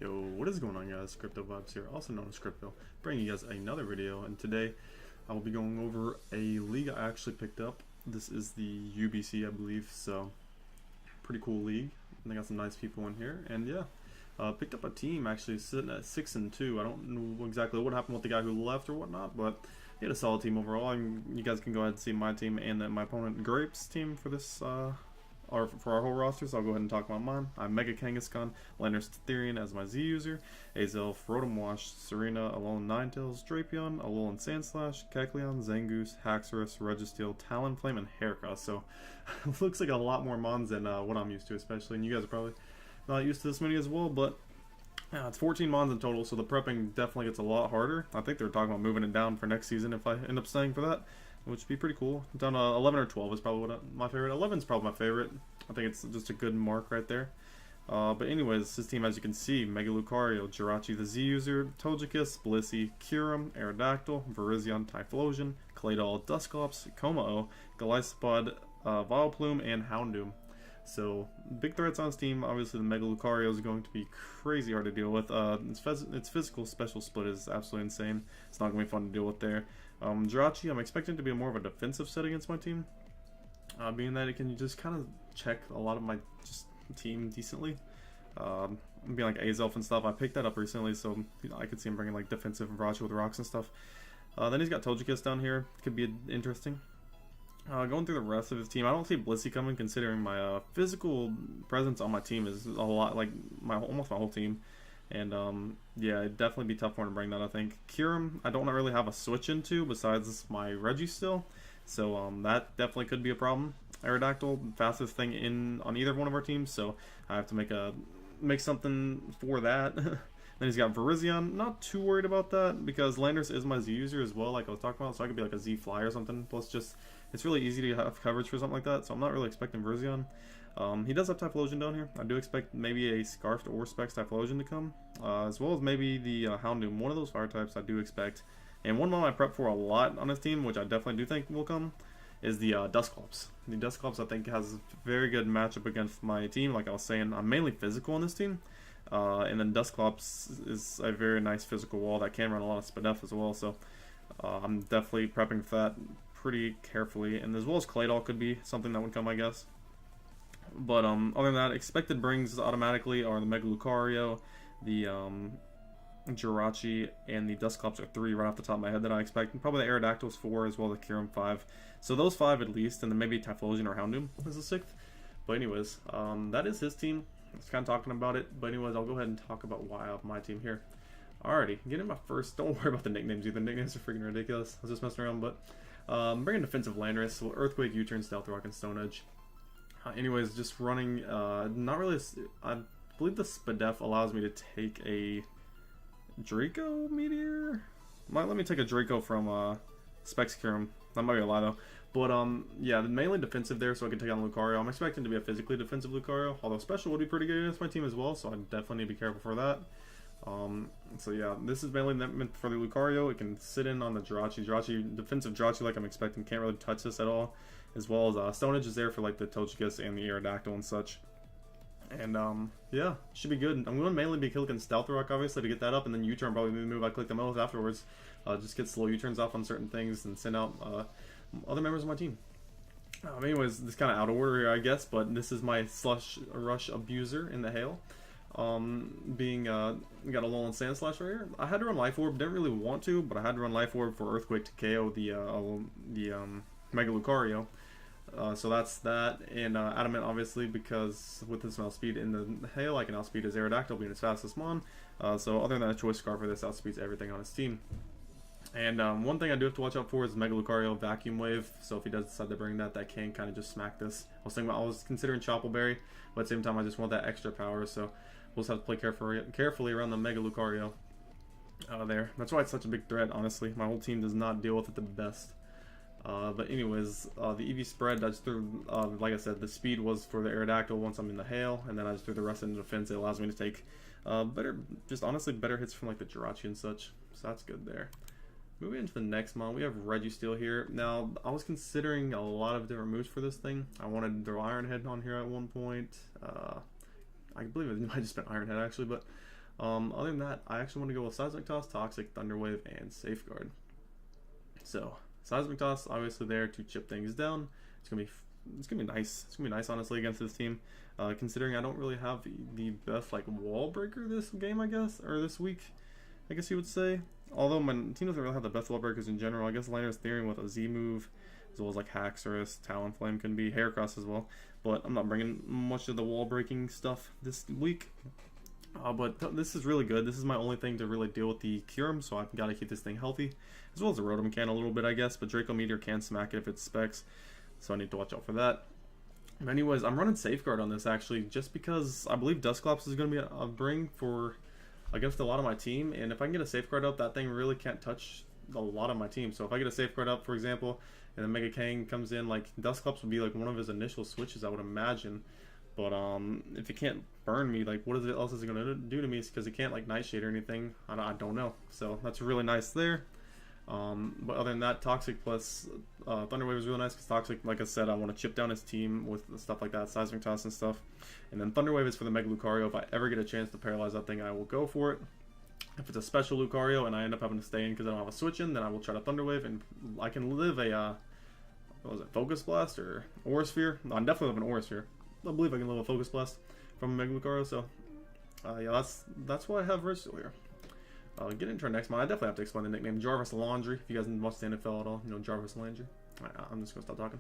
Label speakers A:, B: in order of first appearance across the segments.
A: Yo, what is going on, guys? Crypto Vibes here, also known as Crypto, bringing you guys another video. And today I will be going over a league I actually picked up. This is the UPC, I believe, so pretty cool league. And they got some nice people in here, and yeah, picked up a team actually sitting at 6-2. I don't know exactly what happened with the guy who left or whatnot, but he had a solid team overall. And you guys can go ahead and see my team and then my opponent Grape's team for this. Or for our whole roster, so I'll go ahead and talk about mine. I'm Mega Kangaskhan, Landers Therian as my Z user, Azelf, Rotom Wash, Serena, Alolan Ninetales, Drapion, Alolan Sandslash, Kecleon, Zangoose, Haxorus, Registeel, Talonflame, and Heracross. So it looks like a lot more mons than what I'm used to, especially, and you guys are probably not used to this many as well, but yeah, it's 14 mons in total, so the prepping definitely gets a lot harder. I think they're talking about moving it down for next season if I end up staying for that, which would be pretty cool. Down to 11 or 12 is probably my favorite. 11 is probably my favorite. I think it's just a good mark right there. But anyways, this team, as you can see, Mega Lucario, Jirachi the Z user, Togekiss, Blissey, Kyurem, Aerodactyl, Virizion, Typhlosion, Claydol, Dusclops, Komao, Golisopod, Vileplume, and Houndoom. So, big threats on his team. Obviously, the Mega Lucario is going to be crazy hard to deal with. Its physical special split is absolutely insane. It's not going to be fun to deal with there. Jirachi, I'm expecting to be more of a defensive set against my team. Being that it can just kind of check a lot of my team decently. Being like Azelf and stuff. I picked that up recently, so you know, I could see him bringing like defensive Jirachi with rocks and stuff. Then he's got Togekiss down here. Could be interesting. Going through the rest of his team, I don't see Blissey coming, considering my physical presence on my team is a lot, like almost my whole team. And yeah, it'd definitely be tough for him to bring that, I think. Kyurem, I don't really have a switch into besides my Registeel, so that definitely could be a problem. Aerodactyl, fastest thing in on either one of our teams, so I have to make something for that. Then he's got Virizion. Not too worried about that because Landers is my Z user as well, like I was talking about, so I could be like a Z Fly or something. Plus, just it's really easy to have coverage for something like that, so I'm not really expecting Virizion. He does have Typhlosion down here. I do expect maybe a Scarfed or Specs Typhlosion to come, as well as maybe the Houndoom. One of those fire types I do expect. And one mon I prep for a lot on his team, which I definitely do think will come, is the Dusclops. The Dusclops I think has a very good matchup against my team. Like I was saying, I'm mainly physical on this team. And then Dusclops is a very nice physical wall that can run a lot of Spadef as well. So I'm definitely prepping for that pretty carefully. And as well as Claydol could be something that would come, I guess. But other than that, expected brings automatically are the Mega Lucario, the Jirachi, and the Dusclops are 3 right off the top of my head that I expect. And probably the Aerodactyl's 4 as well, the Kyurem 5. So those 5 at least, and then maybe Typhlosion or Houndoom is the 6th. But anyways, that is his team. I was kind of talking about it. But anyways, I'll go ahead and talk about why I have my team here. Alrighty, getting my first. Don't worry about the nicknames either. Nicknames are freaking ridiculous. I was just messing around, but bringing defensive Landorus, so Earthquake, U-Turn, Stealth Rock, and Stone Edge. Anyways, just running, not really, I believe the Spadef allows me to take a Draco Meteor? Let me take a Draco from Specs Kyurem. That might be a lie though. But yeah, mainly defensive there, so I can take on Lucario. I'm expecting to be a physically defensive Lucario, although special would be pretty good against my team as well, so I definitely need to be careful for that. So yeah, this is mainly meant for the Lucario. It can sit in on the Jirachi, defensive Jirachi like I'm expecting, can't really touch this at all. As well as Stone Edge is there for like the Togekiss and the Aerodactyl and such. And yeah, should be good. I'm going to mainly be clicking Stealth Rock obviously to get that up, and then U-Turn probably the move I click the most afterwards. Just get slow U-Turns off on certain things and send out other members of my team. Anyways, this kind of out of order here I guess, but this is my Slush Rush Abuser in the Hail. We got a Alolan Sandslash right here. I had to run Life Orb, didn't really want to, but I had to run Life Orb for Earthquake to KO the Mega Lucario. So that's that, and Adamant obviously, because with his outspeed in the Hail, I can outspeed his Aerodactyl being his fastest mon. So other than a Choice Scarf for this, outspeeds everything on his team. And one thing I do have to watch out for is Mega Lucario Vacuum Wave. So if he does decide to bring that, that can kind of just smack this. I was considering Choppleberry, but at the same time I just want that extra power. So we'll just have to play carefully around the Mega Lucario there. That's why it's such a big threat. Honestly, my whole team does not deal with it the best. But anyways, the EV spread, I just threw, like I said, the speed was for the Aerodactyl once I'm in the Hail, and then I just threw the rest into defense. It allows me to take honestly better hits from like the Jirachi and such, so that's good there. Moving into the next mon, we have Registeel here. Now, I was considering a lot of different moves for this thing. I wanted to throw Iron Head on here at one point. I believe it might have just been Iron Head actually, but Other than that, I actually want to go with Seismic Toss, Toxic, Thunderwave, and Safeguard. So Seismic Toss obviously there to chip things down. It's gonna be nice. It's gonna be nice honestly against this team. Considering I don't really have the best like wall breaker this game, I guess, or this week, I guess you would say. Although my team doesn't really have the best wall breakers in general. I guess Lander's Theory with a Z move, as well as like Haxorus, Talonflame can be, Heracross as well. But I'm not bringing much of the wall breaking stuff this week. But this is really good. This is my only thing to really deal with the Kyurem, so I've got to keep this thing healthy. As well as the Rotom can a little bit, I guess, but Draco Meteor can smack it if it's specs, so I need to watch out for that. But anyways, I'm running Safeguard on this actually, just because I believe Dusclops is going to be a bring for against a lot of my team, and if I can get a Safeguard up, that thing really can't touch a lot of my team. So if I get a Safeguard up, for example, and then Mega Kang comes in, like Dusclops would be like one of his initial switches, I would imagine. But if it can't burn me, like what else is it going to do to me? Because it can't like Nightshade or anything. I don't know. So that's really nice there. But other than that, Toxic plus Thunderwave is really nice because Toxic, like I said, I want to chip down his team with stuff like that, Seismic Toss and stuff. And then Thunderwave is for the Mega Lucario. If I ever get a chance to paralyze that thing, I will go for it. If it's a special Lucario and I end up having to stay in because I don't have a switch in, then I will try to Thunderwave and I can live a what was it, Focus Blast or Aura Sphere? No, I'm definitely living an Aura Sphere. I believe I can live a Focus Blast from Mega Lucario. So yeah, that's what I have versatile here. Get into our next one. I definitely have to explain the nickname Jarvis Laundry. If you guys watch the NFL at all, you know Jarvis Landry. I'm just gonna stop talking.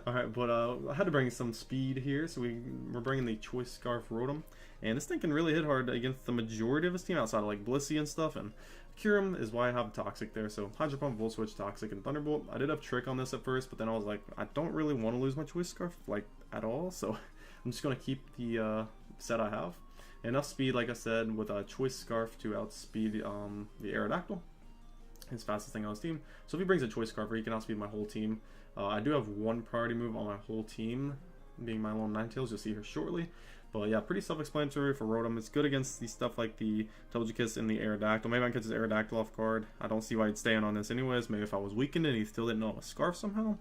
A: Alright, but I had to bring some speed here, so we're bringing the Choice Scarf Rotom, and this thing can really hit hard against the majority of his team outside of like Blissey and stuff, and Kyurem is why I have Toxic there. So Hydro Pump, Volt Switch, Toxic, and Thunderbolt. I did have Trick on this at first, but then I was like, I don't really want to lose my Choice Scarf like at all, so I'm just gonna keep the set I have. Enough speed, like I said, with a Choice Scarf to outspeed the Aerodactyl, his fastest thing on his team. So if he brings a Choice Scarf, he can outspeed my whole team. I do have one priority move on my whole team, being my lone Ninetales. You'll see here shortly. But yeah, pretty self-explanatory for Rotom. It's good against the stuff like the Togekiss and the Aerodactyl. Maybe I can catch his Aerodactyl off guard. I don't see why he'd stay in on this anyways. Maybe if I was weakened and he still didn't know a Scarf somehow.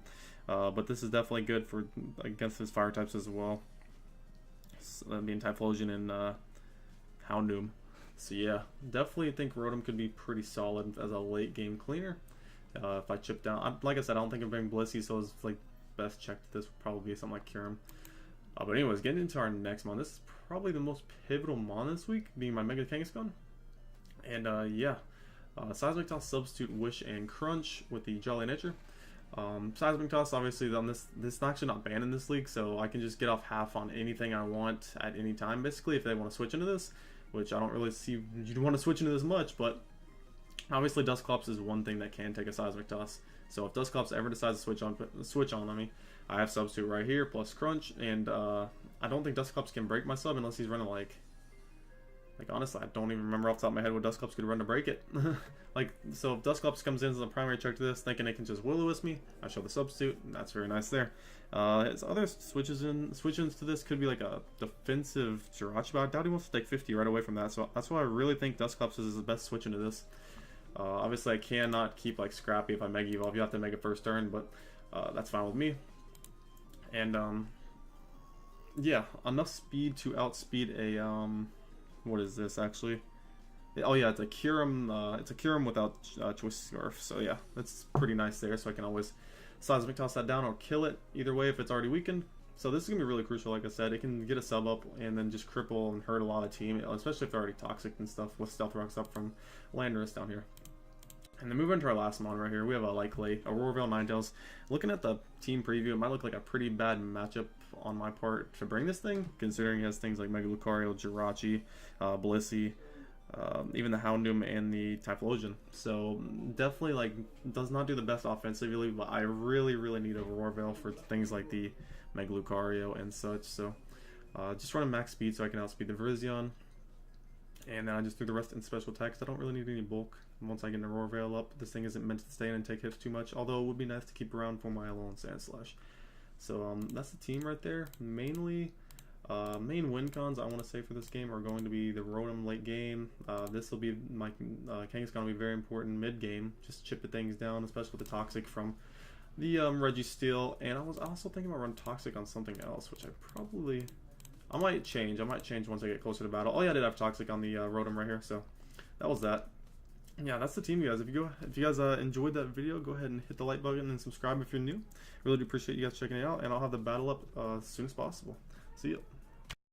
A: But this is definitely good for against his fire types as well. So, being Typhlosion and Houndoom. So yeah, definitely think Rotom could be pretty solid as a late game cleaner. If I chip down, like I said, I don't think I'm bringing Blissey, so it's like best check that this would probably be something like Kyurem. But anyways, getting into our next mon. This is probably the most pivotal mon this week, being my Mega Kangaskhan. And yeah, Seismic Toss, Substitute, Wish, and Crunch with the Jolly Nature. Seismic Toss, obviously, on this is actually not banned in this league, so I can just get off half on anything I want at any time, basically, if they want to switch into this, which I don't really see you'd want to switch into this much, but obviously Dusclops is one thing that can take a Seismic Toss. So if Dusclops ever decides to switch on me, I have Substitute right here, plus Crunch, and I don't think Dusclops can break my sub unless he's running like honestly, I don't even remember off the top of my head what Dusclops could run to break it. Like, so if Dusclops comes in as a primary check to this, thinking it can just Will-O-Wisp me, I show the Substitute, and that's very nice there. His other switch-ins to this could be like a defensive Jirachi, but I doubt he wants to take 50 right away from that, so that's why I really think Dusclops is the best switch into this. Obviously, I cannot keep like Scrappy if I Mega Evolve. You have to Mega first turn, but that's fine with me. And yeah, enough speed to outspeed a what is this actually? Oh yeah, it's a Kyurem. It's a Kyurem without Choice Scarf. So yeah, that's pretty nice there. So I can always Seismic Toss that down or kill it either way if it's already weakened. So this is gonna be really crucial. Like I said, it can get a sub up and then just cripple and hurt a lot of team, especially if they're already toxic and stuff with Stealth Rocks up from Landorus down here. And then moving into our last mon right here, we have a likely Aurora Ninetales. Looking at the team preview, it might look like a pretty bad matchup on my part to bring this thing, considering it has things like Mega Lucario, Jirachi, Blissey, even the Houndoom and the Typhlosion. So definitely like does not do the best offensively, but I really need a Aurora for things like the Mega Lucario and such. So just running max speed so I can outspeed the Virizion. And then I just threw the rest in special attacks. I don't really need any bulk. Once I get an Aurora Veil up, this thing isn't meant to stay in and take hits too much, although it would be nice to keep around for my Alolan Sandslash. So that's the team right there. Mainly, main win cons I want to say for this game are going to be the Rotom late game. This will be, my Kangaskhan will be very important mid game. Just chip the things down, especially with the Toxic from the Registeel. And I was also thinking about running Toxic on something else, which I probably I might change once I get closer to battle. Oh yeah, I did have Toxic on the Rotom right here, so that was that. Yeah, that's the team, guys. If you guys enjoyed that video, go ahead and hit the like button and subscribe if you're new. Really do appreciate you guys checking it out, and I'll have the battle up as soon as possible. See ya.